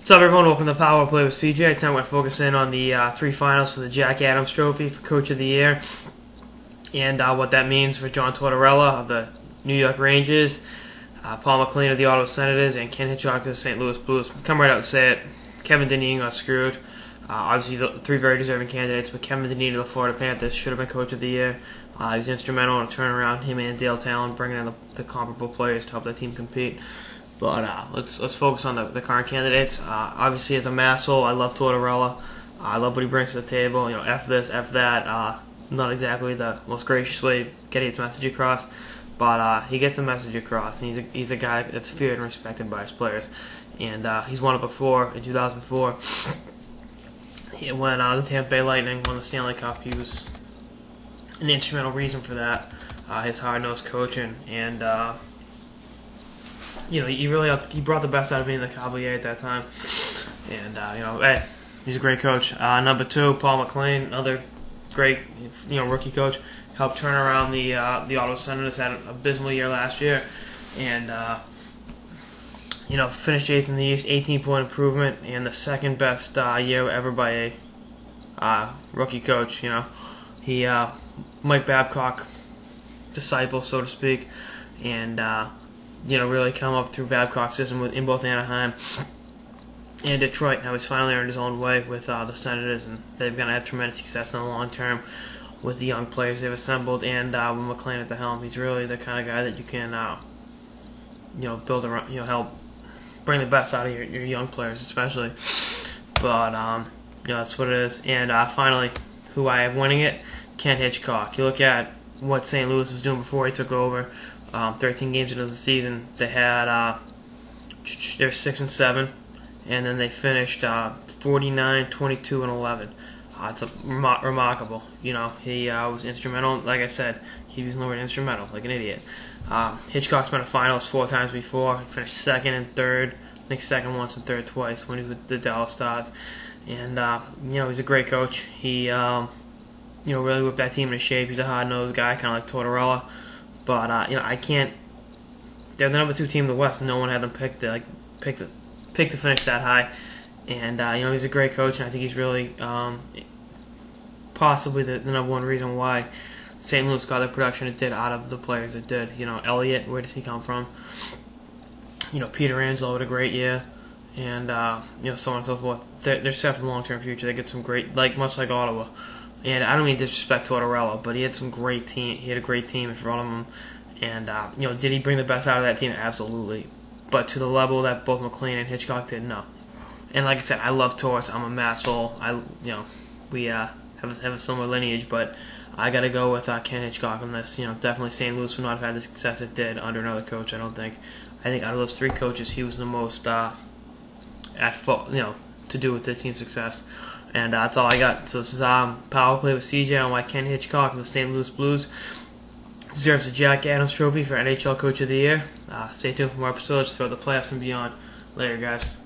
What's up, everyone? Welcome to Power Play with CJ. Tonight we're going to focus in on the three finals for the Jack Adams Trophy for Coach of the Year and what that means for John Tortorella of the New York Rangers, Paul McLean of the Ottawa Senators, and Ken Hitchcock of the St. Louis Blues. Come right out and say it. Kevin Dineen got screwed. Obviously, the three very deserving candidates, but Kevin Dineen of the Florida Panthers should have been Coach of the Year. He was instrumental in a turnaround, him and Dale Talon, bringing in the comparable players to help the team compete. But let's focus on the current candidates. Obviously, as a masshole, I love Tortorella. I love what he brings to the table. F this, F that. Not exactly the most gracious way of getting his message across, but he gets the message across, and he's a guy that's feared and respected by his players. And he's won it before in 2004. When the Tampa Bay Lightning won the Stanley Cup, he was an instrumental reason for that. His hard-nosed coaching and. He brought the best out of me in the Cavalier at that time, and hey, he's a great coach. Number two, Paul McLean, another great rookie coach, helped turn around the Ottawa Senators. Had an abysmal year last year, and finished 8th in the East, 18-point improvement, and the second best year ever by a rookie coach. He Mike Babcock disciple, so to speak, and. Really come up through Babcock's system in both Anaheim and Detroit. Now he's finally earned his own way with the Senators, and they're going to have tremendous success in the long term with the young players they've assembled. And with McLean at the helm, he's really the kind of guy that you can, build around, help bring the best out of your young players, especially. But that's what it is. And finally, who I have winning it, Ken Hitchcock. You look at what St. Louis was doing before he took over. 13 games into the season, they had they're 6-7, and then they finished 49, 22, and 11. It's remarkable. He was instrumental. Like I said, he was nowhere instrumental, like an idiot. Hitchcock's been to finals 4 times before. He finished second and third. I think second once and third twice when he was with the Dallas Stars. And he's a great coach. He really whipped that team into shape. He's a hard-nosed guy, kind of like Tortorella. But I can't. They're the number 2 team in the West. No one had them picked to finish that high. And he's a great coach, and I think he's really possibly the number 1 reason why St. Louis got the production it did out of the players it did. Elliott, where does he come from? Peter Angelo had a great year, and so on and so forth. They're set for the long-term future. They get some great, much like Ottawa. And I don't mean disrespect Tortorella, but he had some great team. He had a great team in front of him, and did he bring the best out of that team? Absolutely, but to the level that both McLean and Hitchcock did, no. And like I said, I love Torts. I'm a masshole. We have a similar lineage, but I got to go with Ken Hitchcock on this. Definitely St. Louis would not have had the success it did under another coach. I don't think. I think out of those 3 coaches, he was the most at fault. To do with the team's success. And that's all I got. So this is Power Play with CJ on why Ken Hitchcock of the St. Louis Blues deserves the Jack Adams Trophy for NHL Coach of the Year. Stay tuned for more episodes throughout the playoffs and beyond. Later, guys.